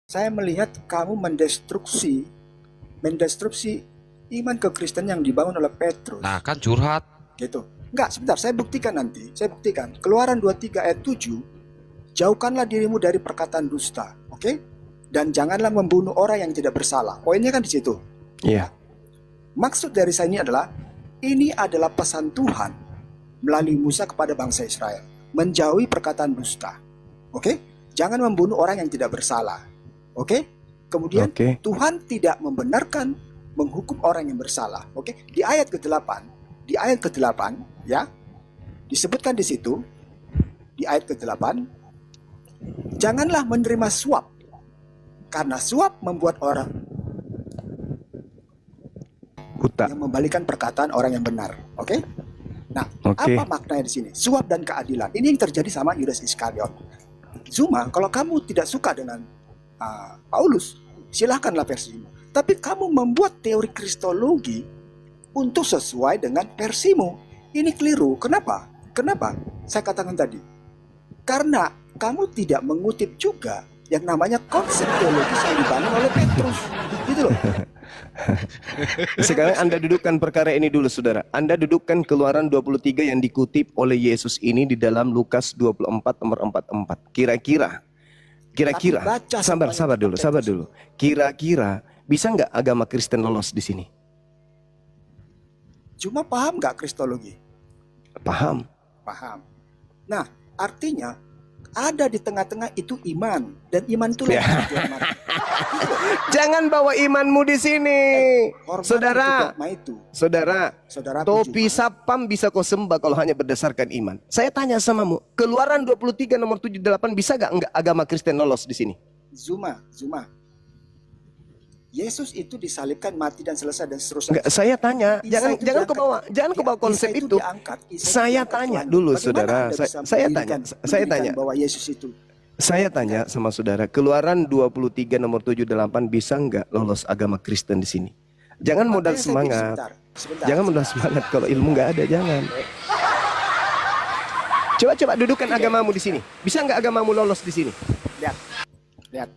Saya melihat kamu mendestruksi iman kekristenan yang dibangun oleh Petrus. Nah, kan curhat. Gitu. Enggak, sebentar, saya buktikan nanti. Saya buktikan. Keluaran 23 ayat 7, jauhkanlah dirimu dari perkataan dusta, oke? Dan janganlah membunuh orang yang tidak bersalah. Poinnya kan di situ. Iya. Maksud dari saya ini adalah pesan Tuhan melalui Musa kepada bangsa Israel. Menjauhi perkataan dusta. Oke? Jangan membunuh orang yang tidak bersalah. Oke? Kemudian Oke. Tuhan tidak membenarkan menghukum orang yang bersalah. Oke? Di ayat ke-8 ya, disebutkan di situ di ayat ke-8, janganlah menerima suap, karena suap membuat orang Buta. yang membalikan perkataan orang yang benar. Oke? Nah, Oke. apa maknanya di sini? Suap dan keadilan. Ini yang terjadi sama Yudas Iskariot. Zuma, kalau kamu tidak suka dengan Paulus, silahkanlah versimu. Tapi kamu membuat teori kristologi untuk sesuai dengan versimu. Ini keliru. Kenapa? Saya katakan tadi. Karena kamu tidak mengutip juga yang namanya konsep teologis yang dibangun oleh Petrus. Gitu loh. Sekarang Anda dudukkan perkara ini dulu, saudara. Anda dudukkan Keluaran 23 yang dikutip oleh Yesus ini di dalam Lukas 24 nomor 44. Kira-kira, baca sabar dulu. Kira-kira bisa nggak agama Kristen lolos di sini? Cuma paham nggak kristologi? Paham. Paham. Nah, artinya ada di tengah-tengah itu iman, dan iman itu Ya. Jangan bawa imanmu di sini, saudara. Saudara, topi sapam bisa kau sembah kalau hanya berdasarkan iman. Saya tanya samamu, Keluaran 23 nomor 78 bisa nggak agama Kristen lolos di sini? Zuma. Yesus itu disalibkan, mati dan selesai dan seterusnya. Enggak, saya tanya, jangan kau bawa konsep itu. Saya tanya dulu, saudara. Saya tanya bahwa Yesus itu. Saya tanya sama saudara, Keluaran 23 nomor 78 bisa nggak lolos agama Kristen di sini? Jangan modal semangat. Jangan modal semangat kalau ilmu nggak ada, jangan. Coba dudukan agamamu di sini. Bisa nggak agamamu lolos di sini? Lihat.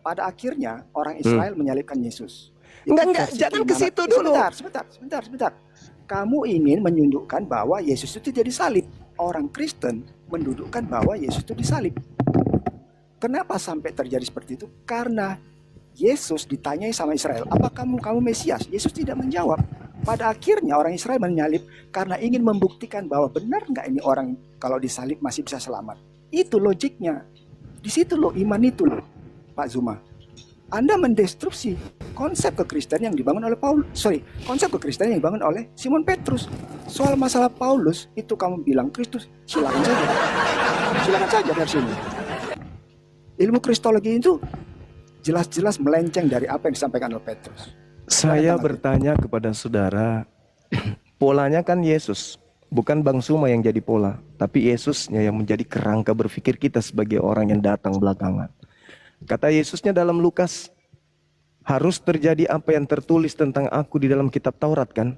Pada akhirnya orang Israel menyalibkan Yesus. Enggak, jangan ke situ dulu. Sebentar. Kamu ingin menunjukkan bahwa Yesus itu jadi salib. Orang Kristen mendudukkan bahwa Yesus itu disalib. Kenapa sampai terjadi seperti itu? Karena Yesus ditanyai sama Israel, apa kamu Mesias? Yesus tidak menjawab. Pada akhirnya orang Israel menyalib karena ingin membuktikan bahwa benar nggak ini orang kalau disalib masih bisa selamat. Itu logiknya. Di situ loh iman itu loh, Pak Zuma. Anda mendestruksi konsep kekristenan yang dibangun oleh konsep kekristenan yang dibangun oleh Simon Petrus. Soal masalah Paulus itu kamu bilang Kristus, silakan saja versi ini. Ilmu kristologi itu jelas-jelas melenceng dari apa yang disampaikan oleh Petrus. Saya bertanya kepada saudara, polanya kan Yesus, bukan Bang Suma yang jadi pola, tapi Yesusnya yang menjadi kerangka berpikir kita sebagai orang yang datang belakangan. Kata Yesusnya dalam Lukas, harus terjadi apa yang tertulis tentang aku di dalam kitab Taurat kan?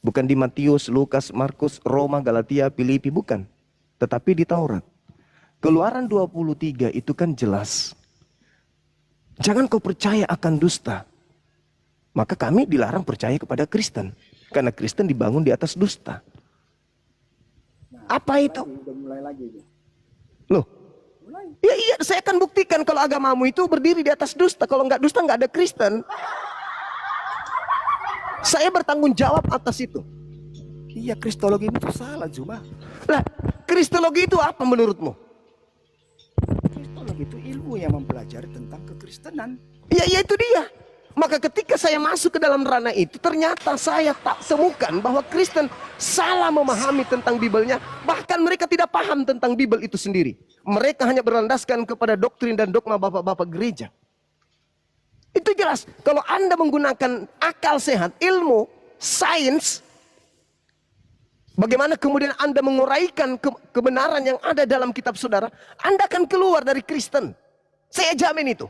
Bukan di Matius, Lukas, Markus, Roma, Galatia, Filipi, bukan. Tetapi di Taurat. Keluaran 23 itu kan jelas. Jangan kau percaya akan dusta. Maka kami dilarang percaya kepada Kristen. Karena Kristen dibangun di atas dusta. Apa itu? Loh? Iya, saya akan buktikan kalau agamamu itu berdiri di atas dusta. Kalau nggak dusta, nggak ada Kristen. Saya bertanggung jawab atas itu. Iya, kristologi itu salah, Zuma. Lah, kristologi itu apa menurutmu? Kristologi itu ilmu yang mempelajari tentang kekristenan. Ya itu dia. Maka ketika saya masuk ke dalam ranah itu, ternyata saya tak temukan bahwa Kristen salah memahami tentang Bibelnya. Bahkan mereka tidak paham tentang Bibel itu sendiri. Mereka hanya berlandaskan kepada doktrin dan dogma bapak-bapak gereja. Itu jelas. Kalau Anda menggunakan akal sehat, ilmu, sains, bagaimana kemudian Anda menguraikan kebenaran yang ada dalam kitab saudara, Anda akan keluar dari Kristen. Saya jamin itu.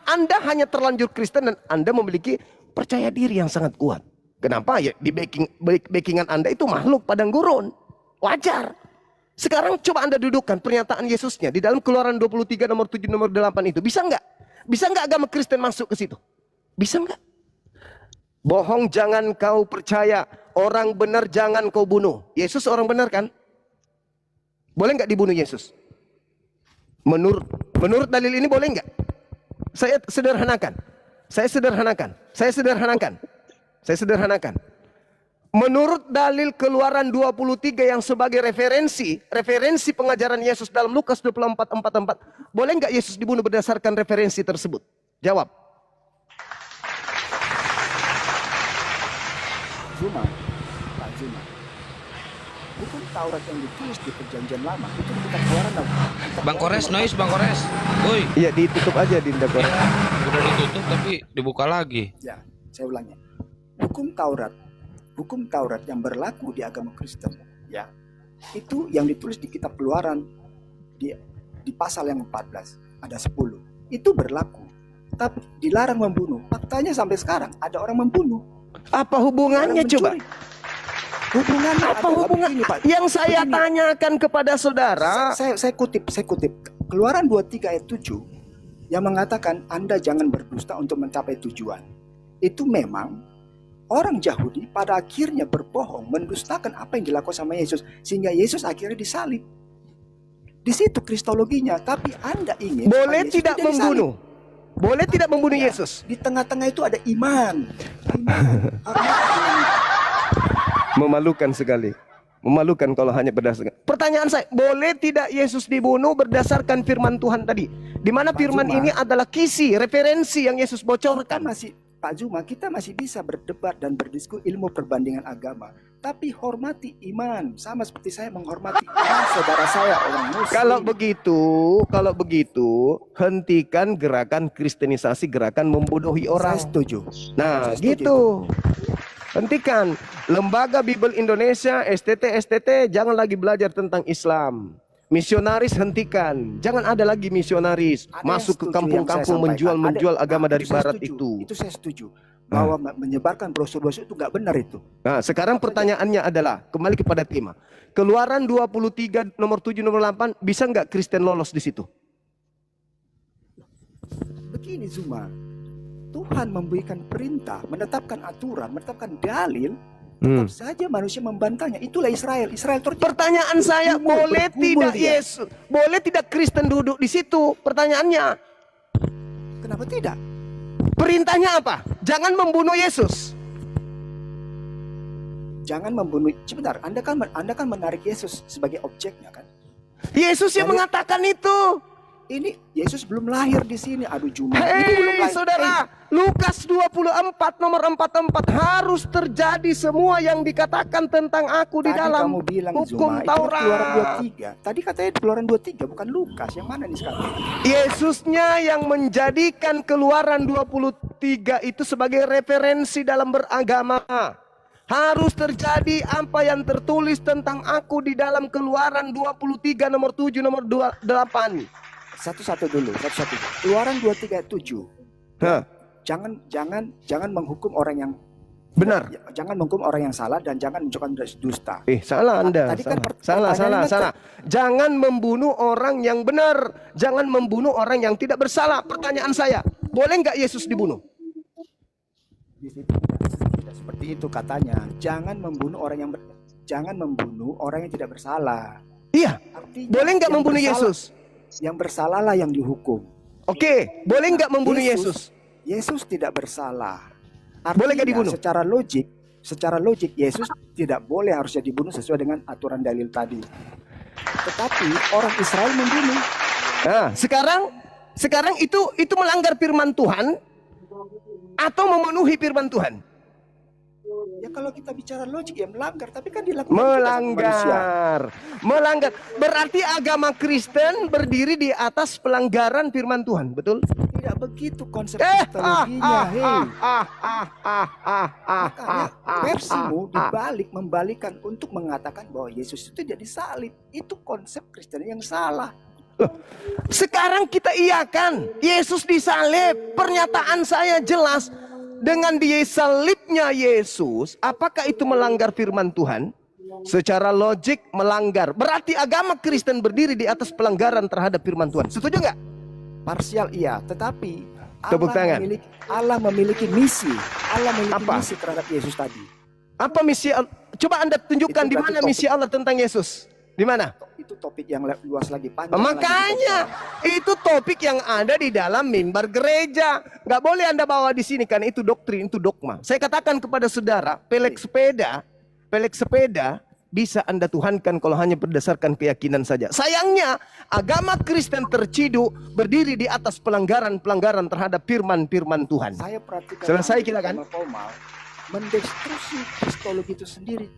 Anda hanya terlanjur Kristen dan Anda memiliki percaya diri yang sangat kuat. Kenapa? Ya di backingan Anda itu makhluk padang gurun. Wajar. Sekarang coba Anda dudukkan pernyataan Yesusnya di dalam Keluaran 23 nomor 7 nomor 8 itu. Bisa nggak? Bisa nggak agama Kristen masuk ke situ? Bisa nggak? Bohong jangan kau percaya, orang benar jangan kau bunuh. Yesus orang benar kan? Boleh nggak dibunuh Yesus? Menurut dalil ini boleh nggak? Saya sederhanakan. Saya sederhanakan. Menurut dalil Keluaran 23 yang sebagai referensi pengajaran Yesus dalam Lukas 24:44, boleh nggak Yesus dibunuh berdasarkan referensi tersebut? Jawab. Pak Zuma, hukum Taurat yang ditulis di Perjanjian Lama itu kita Keluaran Bang Kores, noise Bang Kores. Woi, Iya, ditutup aja Dinda Kores. udah ditutup tapi dibuka lagi. Ya, saya ulangi. Hukum Taurat yang berlaku di agama Kristen, ya, itu yang ditulis di kitab Keluaran di pasal yang 14 ada 10. Itu berlaku. Tapi dilarang membunuh. Faktanya sampai sekarang ada orang membunuh. Apa hubungannya Orang coba? mencuri. Hubungannya Apa adalah hubungan? begini, Pak. Yang saya Begini. tanyakan kepada saudara, Saya kutip. Keluaran 23 ayat 7 yang mengatakan Anda jangan berdusta untuk mencapai tujuan. Itu memang orang Yahudi pada akhirnya berbohong, mendustakan apa yang dilakukan sama Yesus, sehingga Yesus akhirnya disalib. Di situ kristologinya. Tapi Anda ingin boleh Yesus tidak disalib. membunuh? Boleh tidak membunuh Ya, Yesus? Di tengah-tengah itu ada iman. Hormat. Memalukan sekali. Memalukan kalau hanya berdasarkan. Pertanyaan saya, boleh tidak Yesus dibunuh berdasarkan firman Tuhan tadi? Di mana Pak firman Zuma. ini adalah kisi, referensi yang Yesus bocorkan. Pak Zuma, kita masih bisa berdebat dan berdiskusi ilmu perbandingan agama. Tapi hormati iman, sama seperti saya menghormati iman saudara saya orang Muslim. Kalau begitu, hentikan gerakan kristenisasi, gerakan membodohi Saya orang. setuju. Nah, Saya setuju gitu. Hentikan. Lembaga Bible Indonesia, STT, jangan lagi belajar tentang Islam. Misionaris hentikan. Jangan ada lagi misionaris Ada yang masuk ke setuju kampung-kampung yang saya menjual sampaikan. agama dari Itu saya barat setuju. itu. Itu saya setuju. Bahwa menyebarkan brosur-brosur itu nggak benar itu. Nah, sekarang pertanyaannya adalah, kembali kepada tema. Keluaran 23 nomor 7 nomor 8, bisa nggak Kristen lolos di situ? Begini Zuma, Tuhan memberikan perintah, menetapkan aturan, menetapkan dalil, tetap saja manusia membantahnya. Itulah Israel. Israel terjadi. Pertanyaan saya, boleh tidak Yesus, boleh tidak Kristen duduk di situ? Pertanyaannya, Kenapa tidak? perintahnya apa? Jangan membunuh Yesus. Jangan membunuh. Sebentar, Anda kan menarik Yesus sebagai objeknya kan? Yesus yang Lalu- mengatakan itu. Ini Yesus belum lahir di sini. Aduh Juma. Ini belum Hei lahir. saudara, Lukas 24 nomor 44, harus terjadi semua yang dikatakan tentang aku di Tadi dalam kamu bilang hukum Zuma, itu Taurat. Keluaran 23. Tadi katanya Keluaran 23, bukan Lukas. Yang mana nih sekarang? Yesusnya yang menjadikan Keluaran 23 itu sebagai referensi dalam beragama. Harus terjadi apa yang tertulis tentang aku di dalam Keluaran 23 nomor 7 nomor 28. Satu-satu dulu. Keluaran 23 ayat 7. Hah, Jangan menghukum orang yang benar. jangan menghukum orang yang salah dan jangan menunjukkan dusta. Salah Anda. Tadi kan Salah. pertanyaannya Jangan membunuh orang yang benar. Jangan membunuh orang yang tidak bersalah. Pertanyaan saya, boleh nggak Yesus dibunuh? Di situ tidak seperti itu katanya. Jangan membunuh orang yang tidak bersalah. Iya. Artinya, Boleh nggak yang membunuh bersalah- Yesus? Yang bersalahlah yang dihukum. Oke, boleh nggak membunuh Yesus? Yesus tidak bersalah. Boleh nggak Artinya, dibunuh? Secara logik Yesus tidak boleh harusnya dibunuh sesuai dengan aturan dalil tadi. Tetapi orang Israel membunuh. Nah, sekarang itu melanggar firman Tuhan atau memenuhi firman Tuhan? Ya kalau kita bicara logik ya melanggar, tapi kan dilakukan juga sama manusia. Melanggar. Berarti agama Kristen berdiri di atas pelanggaran firman Tuhan, betul? Tidak begitu konsep kristologinya. Makanya versimu membalikan untuk mengatakan bahwa Yesus itu jadi salib. Itu konsep Kristen yang salah. Sekarang kita iakan Yesus disalib. Pernyataan saya jelas. Dengan disalibnya Yesus, apakah itu melanggar firman Tuhan? secara logik melanggar. Berarti agama Kristen berdiri di atas pelanggaran terhadap firman Tuhan. Setuju nggak? Parsial iya, tetapi Tepuk tangan. Allah memiliki misi. Allah memiliki Apa? misi terhadap Yesus tadi. Apa misi? Coba Anda tunjukkan Itu di berarti mana misi Allah tentang Yesus. Di mana? Itu topik yang luas lagi, panjang Makanya lagi. itu topik yang ada di dalam mimbar gereja. Nggak boleh Anda bawa di sini kan itu doktrin, itu dogma. Saya katakan kepada saudara, pelek sepeda bisa Anda tuhankan kalau hanya berdasarkan keyakinan saja. Sayangnya agama Kristen terciduk berdiri di atas pelanggaran-pelanggaran terhadap firman-firman Tuhan. Saya perhatikan Selesai kita kan? Paul mendestruksi kristologi itu sendiri.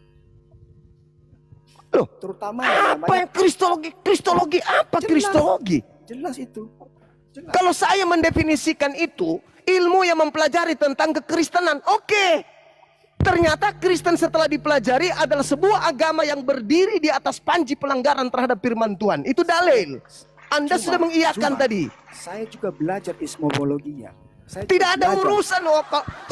Loh, Terutama yang apa yang kristologi? Kristologi apa Jelas. kristologi? jelas itu. Jelas. Kalau saya mendefinisikan itu ilmu yang mempelajari tentang kekristenan, oke. Ternyata Kristen setelah dipelajari adalah sebuah agama yang berdiri di atas panji pelanggaran terhadap firman Tuhan. Itu dalil. Anda sudah mengiyakan tadi. Saya juga belajar ismologinya. Saya Tidak juga ada belajar. urusan.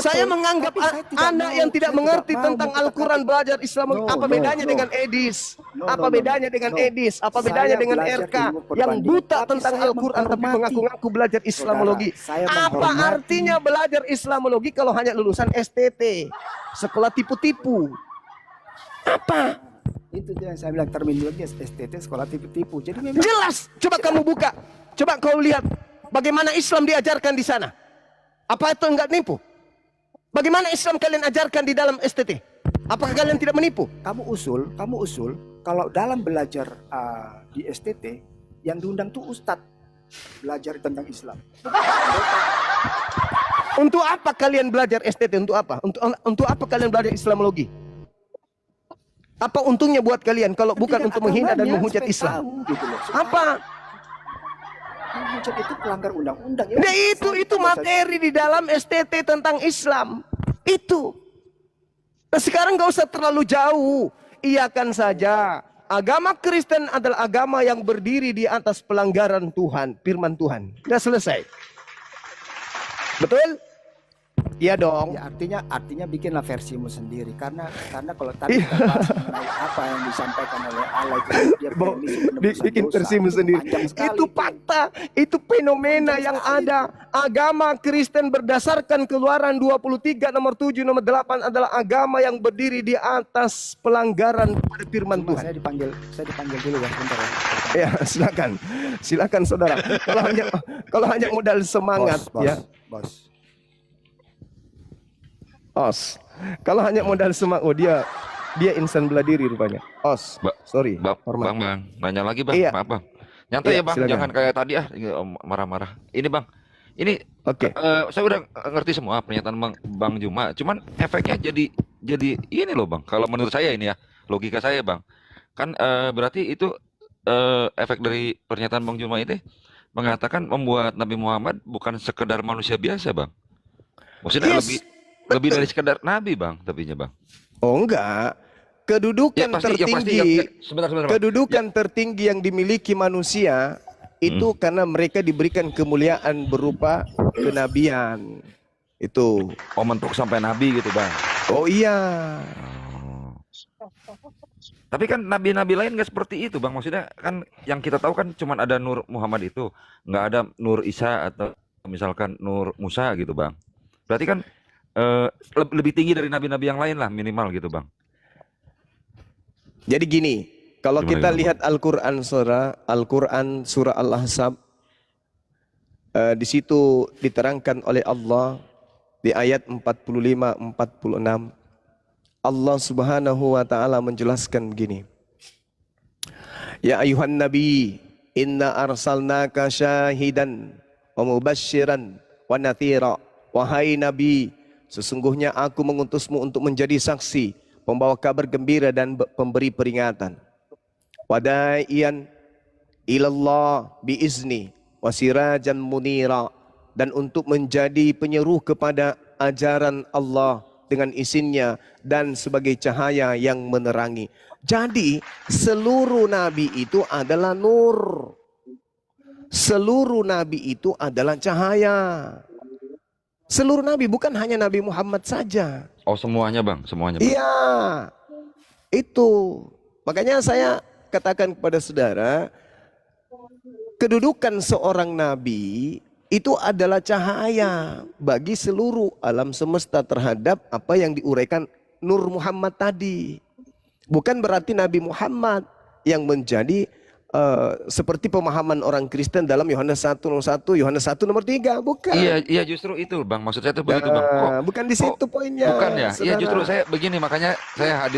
Saya menganggap Tapi saya tidak anak mau, yang tidak saya mengerti tidak mau tentang mengatakan- Al-Quran belajar Islam. No, Apa no, bedanya no. dengan Edis? No, Apa no, no, bedanya dengan no. Edis? Apa Saya bedanya dengan belajar RK? ilmu Yang perbandingan, buta tapi tentang saya Al-Quran tapi menghormati. mengaku-ngaku belajar Islamologi. Saudara, saya Apa menghormati. artinya belajar Islamologi kalau hanya lulusan STT? Sekolah tipu-tipu. Apa? Itu yang saya bilang terminologi STT, sekolah tipu-tipu. Jadi memang Jelas. Coba kamu buka. Coba kau lihat bagaimana Islam diajarkan di sana. Apa itu enggak nipu? Bagaimana Islam kalian ajarkan di dalam STT? Apakah kalian tidak menipu? kamu usul kalau dalam belajar di STT yang diundang tuh ustadz belajar tentang Islam. Untuk apa kalian belajar STT? Untuk apa? Untuk apa kalian belajar Islamologi? Apa untungnya buat kalian kalau bukan Pendidikan untuk menghina dan agamanya, menghujat supaya Islam? tahu gitu loh. Supaya Apa? menghujat itu pelanggar undang-undang. Nah, itu materi di dalam STT tentang Islam. Itu. Nah, sekarang nggak usah terlalu jauh. Iyakan saja. Agama Kristen adalah agama yang berdiri di atas pelanggaran Tuhan, firman Tuhan. Sudah selesai. Betul? Iya dong. Ya, artinya bikinlah versimu sendiri karena kalau tadi kita bahas mengenai apa yang disampaikan oleh Allah itu dia permisi penebusan Bikin dosa, versimu itu sendiri. panjang sekali Itu fakta, itu fenomena Panjang yang sekali. ada. Agama Kristen berdasarkan Keluaran 23 nomor 7 nomor 8 adalah agama yang berdiri di atas pelanggaran pada firman Cuma Tuhan. saya dipanggil dulu ya sebentar ya. Ya, silakan saudara. Kalau hanya modal semangat Bos, ya. bos. Os. Kalau hanya modal semangat, oh dia insan bela diri rupanya. Os. Sorry. hormat. Bang, nanya lagi bang, Iya. maaf bang. Nyantai Iya, ya bang, silakan. jangan kayak tadi marah-marah. Ini bang, ini Oke. saya udah ngerti semua pernyataan bang Juma. Cuman efeknya jadi ini loh bang. Kalau menurut saya ini ya, logika saya bang, kan berarti itu efek dari pernyataan bang Juma itu mengatakan membuat Nabi Muhammad bukan sekedar manusia biasa bang. Maksudnya Yes, lebih dari sekedar nabi bang, tapinya bang. Oh enggak. Kedudukan tertinggi. Sebentar bang. Kedudukan tertinggi yang dimiliki manusia itu karena mereka diberikan kemuliaan berupa kenabian. Itu. Oh, mentok sampai nabi gitu bang. Oh iya. Oh. Tapi kan nabi-nabi lain nggak seperti itu bang. Maksudnya kan yang kita tahu kan cuma ada Nur Muhammad itu, nggak ada Nur Isa atau misalkan Nur Musa gitu bang. Berarti kan lebih tinggi dari nabi-nabi yang lain lah minimal gitu bang. Jadi gini, kalau Gimana, kita gimana, lihat Al-Quran surah Al-Ahzab, di situ diterangkan oleh Allah di ayat 45-46, Allah Subhanahu wa taala menjelaskan begini. Ya ayuhan nabi, inna arsalnaka syahidan wa mubasysyiran wa natsira. Wahai nabi, sesungguhnya aku mengutusmu untuk menjadi saksi, pembawa kabar gembira dan pemberi peringatan. Wadaiyan ilallah biizni wasirajan munira, dan untuk menjadi penyeru kepada ajaran Allah dengan izinnya dan sebagai cahaya yang menerangi. Jadi seluruh nabi itu adalah nur. Seluruh nabi itu adalah cahaya. Seluruh nabi, bukan hanya Nabi Muhammad saja. Oh semuanya bang, semuanya bang. Iya. Itu. Makanya saya katakan kepada saudara, kedudukan seorang nabi itu adalah cahaya bagi seluruh alam semesta terhadap apa yang diuraikan Nur Muhammad tadi. Bukan berarti Nabi Muhammad yang menjadi seperti pemahaman orang Kristen dalam Yohanes 1 nomor 1, Yohanes 1 nomor 3, bukan. Iya justru itu Bang, maksud saya tuh begitu Bang. Kok Bukan di situ poinnya. bukan ya? Iya saudara. justru saya begini, makanya saya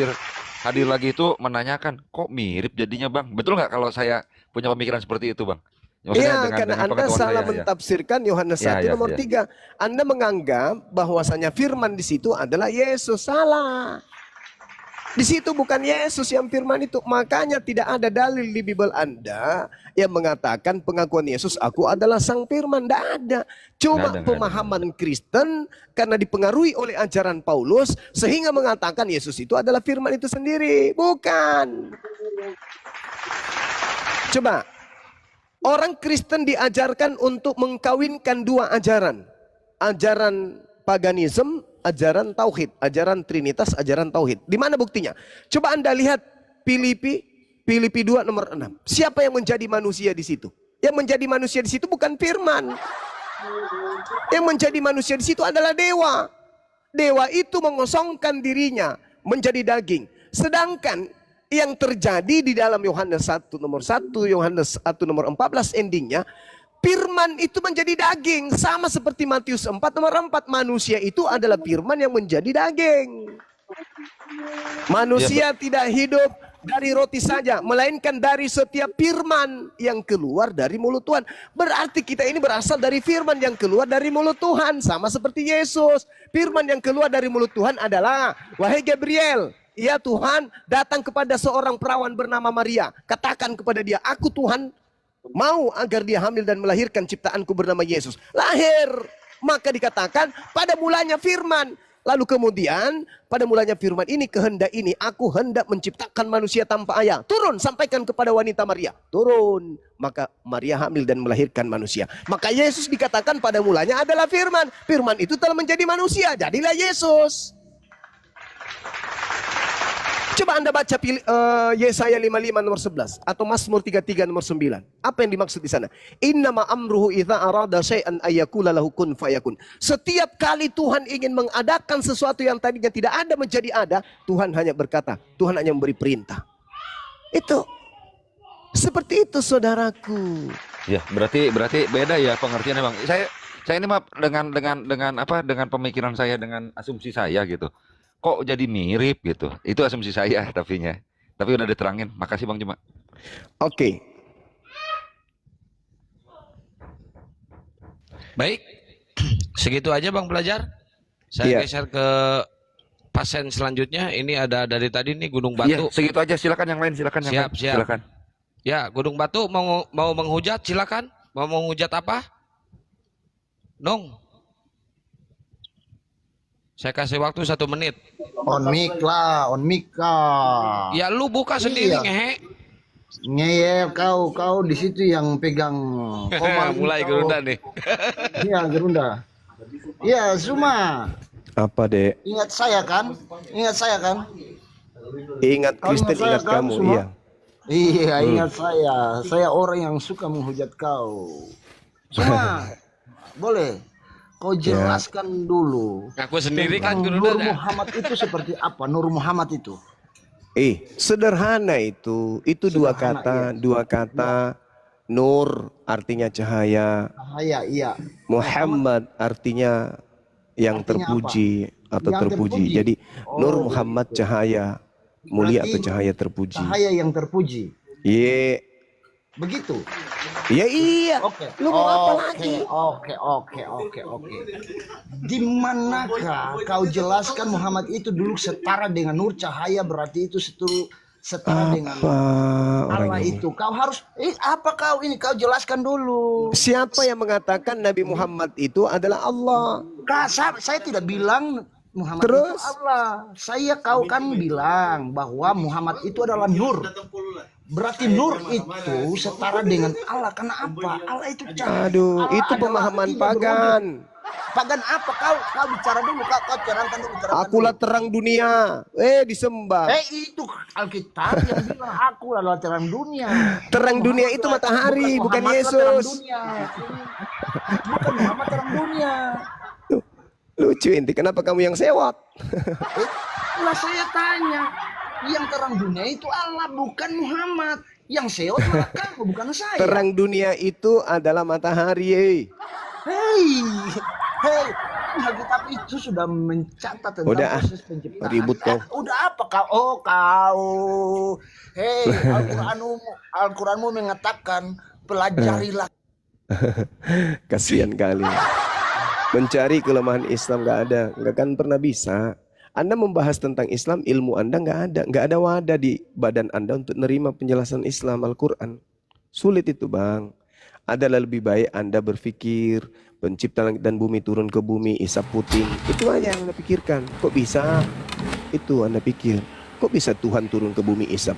hadir lagi itu menanyakan, kok mirip jadinya Bang? Betul nggak kalau saya punya pemikiran seperti itu Bang? Maksudnya Iya, karena dengan Anda pengetahuan salah saya, ya. mentafsirkan Yohanes Ya, 1 ya, nomor ya. 3. Anda menganggap bahwasanya firman di situ adalah Yesus. Salah. Di situ bukan Yesus yang firman itu. Makanya tidak ada dalil di Bible Anda yang mengatakan pengakuan Yesus, aku adalah sang firman. Tidak ada. Cuma Nggak ada. pemahaman Kristen karena dipengaruhi oleh ajaran Paulus sehingga mengatakan Yesus itu adalah firman itu sendiri. Bukan. Coba. Orang Kristen diajarkan untuk mengkawinkan dua ajaran. Ajaran paganisme, ajaran tauhid, ajaran trinitas, ajaran tauhid. Di mana buktinya? Coba Anda lihat Filipi 2 nomor 6. Siapa yang menjadi manusia di situ? Yang menjadi manusia di situ bukan firman. Yang menjadi manusia di situ adalah dewa. Dewa itu mengosongkan dirinya menjadi daging. Sedangkan yang terjadi di dalam Yohanes 1 nomor 1, Yohanes 1 nomor 14 endingnya, firman itu menjadi daging. Sama seperti Matius 4 nomor 4, manusia itu adalah firman yang menjadi daging. Manusia tidak hidup dari roti saja, melainkan dari setiap firman yang keluar dari mulut Tuhan. Berarti kita ini berasal dari firman yang keluar dari mulut Tuhan. Sama seperti Yesus. Firman yang keluar dari mulut Tuhan adalah, wahai Gabriel, ya Tuhan datang kepada seorang perawan bernama Maria. Katakan kepada dia, aku Tuhan mau agar dia hamil dan melahirkan ciptaanku bernama Yesus. Lahir. Maka dikatakan pada mulanya firman. Lalu kemudian pada mulanya firman ini, kehendak ini, aku hendak menciptakan manusia tanpa ayah. Turun, sampaikan kepada wanita Maria. Turun. Maka Maria hamil dan melahirkan manusia. Maka Yesus dikatakan pada mulanya adalah firman. Firman itu telah menjadi manusia. Jadilah Yesus. Coba Anda baca Yesaya 55 nomor 11 atau Mazmur 33 nomor 9. Apa yang dimaksud di sana? Innama amruhu idza arada syai'an ayyakula lahu kun fayakun. Setiap kali Tuhan ingin mengadakan sesuatu yang tadinya tidak ada menjadi ada, Tuhan hanya berkata, Tuhan hanya memberi perintah. Itu. Seperti itu saudaraku. Ya, berarti beda ya pengertiannya Bang. Saya ini mah dengan pemikiran saya, dengan asumsi saya gitu. Kok jadi mirip gitu. Itu asumsi saya tapi udah diterangin. Makasih Bang Juma. Oke. Baik, segitu aja Bang Pelajar. Iya. Saya geser ke pasien selanjutnya. Ini ada dari tadi nih Gunung Iya, Batu. segitu aja. Silakan yang lain, silakan yang Siap, lain. siap. Silakan. Ya, Gunung Batu mau menghujat, silakan. Mau menghujat apa? Nong. Saya kasih waktu 1 menit. On mic lah, on mic lah. Ya lu buka sendiri Iya. ngehe. Ngeyel kau di situ yang pegang komal. Mulai kau. gerunda nih. Iya, gerunda. Iya, Zuma. Apa dek? Ingat saya kan? Ingat saya kan? Ingat Kau Kristen, ingat saya ingat kan, kamu. semua? Iya. Iya, ingat saya. Saya orang yang suka menghujat kau. Zuma, boleh? Kau jelaskan dulu. Aku sendiri kan Nur gerunda. Muhammad itu seperti apa? Nur Muhammad itu. Sederhana itu. Itu dua Sederhana, kata. Nur artinya cahaya. Cahaya, iya. Muhammad artinya yang Artinya terpuji atau Yang terpuji. terpuji. Jadi Oh, Nur Muhammad begitu. cahaya mulia Berarti atau cahaya terpuji. Cahaya yang terpuji. Ye, Begitu. ya iya. Oke. Lu mau apa lagi? Oke. Di manakah kau jelaskan Muhammad itu dulu setara dengan nur cahaya, berarti itu setara dengan Apa orang Allah ini? itu. Kau harus apa kau ini kau jelaskan dulu. Siapa yang mengatakan Nabi Muhammad itu adalah Allah? Saya tidak bilang Muhammad Terus? itu Allah. Kau kan bilang bahwa Muhammad itu adalah nur. Berarti nur itu setara dengan Allah. Karena apa? Allah itu cahaya. Aduh, Allah itu adalah pemahaman tidak pagan. Pagan apa kau bicara dulu, kau terangkan dulu. Akulah terang dunia. Disembah. Itu Alkitab yang bilang aku adalah terang dunia. Terang dunia itu matahari, bukan Muhammad terang Yesus. dunia. Bukan Muhammad terang dunia. Lucu inti, kenapa kamu yang sewot? Lah saya tanya, yang terang dunia itu Allah, bukan Muhammad. Yang sewot malah kamu, bukan saya. Terang dunia itu adalah matahari. Hei, Alkitab itu sudah mencatat tentang Udah, proses penciptaan. ribut kau. Udah apa kau? Oh kau. Hei, Al-Quranmu mengatakan pelajarilah. Kasihan kali. Mencari kelemahan Islam nggak akan pernah bisa. Anda membahas tentang Islam, ilmu Anda nggak ada wadah di badan Anda untuk menerima penjelasan Islam Al-Quran. Sulit itu bang. Adalah lebih baik Anda berpikir pencipta langit dan bumi turun ke bumi, isap puting. Itu aja yang Anda pikirkan. Kok bisa? Itu Anda pikir. Kok bisa Tuhan turun ke bumi isap?